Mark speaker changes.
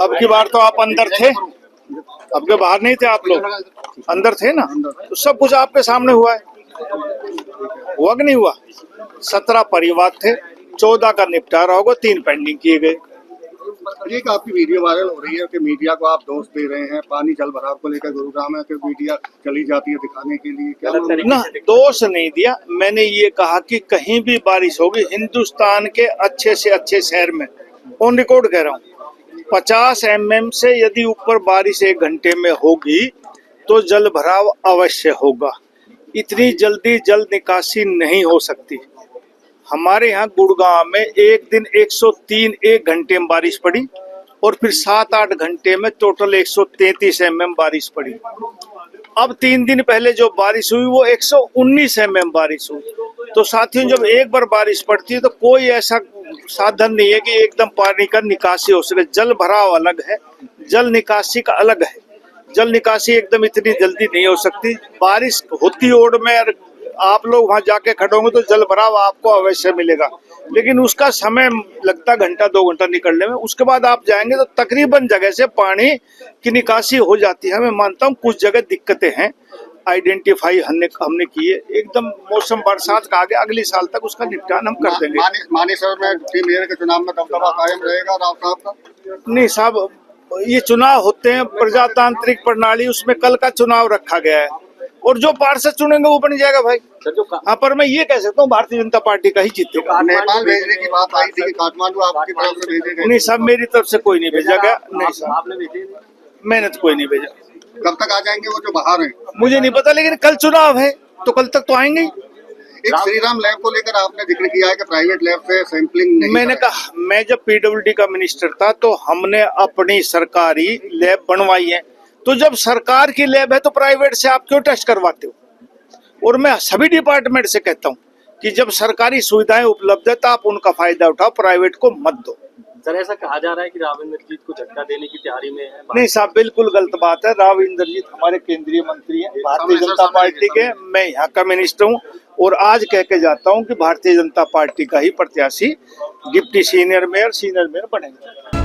Speaker 1: अब की बार तो आप अंदर थे, अब के बाहर नहीं थे आप लोग, अंदर थे ना, तो सब कुछ आपके सामने हुआ है। हुआ कि नहीं हुआ? 17 परिवार थे, 14 का निपटारा होगा, 3 पेंडिंग किए गए।
Speaker 2: एक आपकी वीडियो वायरल हो रही है कि मीडिया को आप दोष दे रहे हैं, पानी जल भराव को लेकर गुरुग्राम में मीडिया चली जाती है दिखाने के लिए, क्या
Speaker 1: ना, दोष नहीं दिया मैंने, ये कहा कि कहीं भी बारिश होगी हिंदुस्तान के अच्छे से अच्छे शहर में, ऑन रिकॉर्ड कह रहा हूँ, 50 mm से यदि ऊपर बारिश 1 घंटे में होगी तो जल भराव अवश्य होगा। इतनी जल्दी जल निकासी नहीं हो सकती। हमारे यहाँ गुड़गांव में एक दिन 103 1 घंटे में बारिश पड़ी और फिर 7-8 घंटे में टोटल 133 mm बारिश पड़ी। अब 3 दिन पहले जो बारिश हुई वो 119 mm बारिश हुई। तो साथियों, जब एक बार बारिश पड़ती है तो कोई ऐसा साधन नहीं है कि एकदम पानी का निकासी हो सके। जल भराव अलग है, जल निकासी का अलग है। जल निकासी एकदम इतनी जल्दी नहीं हो सकती। बारिश होती ओड़ में आप लोग वहां जाके खड़े होंगे तो जल भराव आपको अवश्य मिलेगा, लेकिन उसका समय लगता घंटा 2 घंटा निकलने में। उसके बाद आप जाएंगे तो तकरीबन जगह से पानी की निकासी हो जाती है। मैं मानता हूँ कुछ जगह दिक्कतें हैं, आइडेंटिफाई हमने की है। एकदम मौसम बरसात का आगे अगले साल तक उसका निपटान हम कर देंगे।
Speaker 2: मानेसर में मेयर के चुनाव में दबदबा कायम रहेगा राव साहब का?
Speaker 1: नहीं साहब, ये चुनाव होते हैं प्रजातांत्रिक प्रणाली, उसमें कल का चुनाव रखा गया है और जो पार्षद चुनेंगे वो बन जाएगा भाई। हाँ, पर मैं ये कह सकता हूँ भारतीय जनता पार्टी का ही जीतेगा।
Speaker 2: नेपाल भेजने की बात आई थी कि काठमांडू आपकी तरफ से भेजे गए?
Speaker 1: नहीं साहब, मेरी तरफ से कोई नहीं भेजा गया। नहीं साहब,
Speaker 3: आपने भेजे?
Speaker 1: मैंने तो कोई नहीं भेजा।
Speaker 2: कब तक आ जाएंगे वो जो बाहर हैं?
Speaker 1: मुझे नहीं पता, लेकिन कल चुनाव है तो कल तक तो आएंगे ही।
Speaker 2: एक श्रीराम लैब को लेकर आपने जिक्र किया है कि प्राइवेट लैब से सैंपलिंग नहीं।
Speaker 1: मैंने कहा, मैं जब पीडब्ल्यूडी का मिनिस्टर था तो हमने अपनी सरकारी लैब बनवाई है। तो जब सरकार की लैब है तो प्राइवेट से आप क्यों टेस्ट करवाते हो? और मैं सभी डिपार्टमेंट से कहता हूँ कि जब सरकारी सुविधाएं उपलब्ध है तो आप उनका फायदा उठाओ, प्राइवेट को मत दो।
Speaker 3: सर, ऐसा कहा जा रहा है कि राव इंद्रजीत को झटका देने की तैयारी में है।
Speaker 1: नहीं साहब, बिल्कुल गलत बात है। राव इंद्रजीत हमारे केंद्रीय मंत्री हैं, भारतीय जनता पार्टी के। मैं यहाँ का मिनिस्टर हूँ और आज कह के जाता हूँ कि भारतीय जनता पार्टी का ही प्रत्याशी डिप्टी सीनियर मेयर बनेंगे।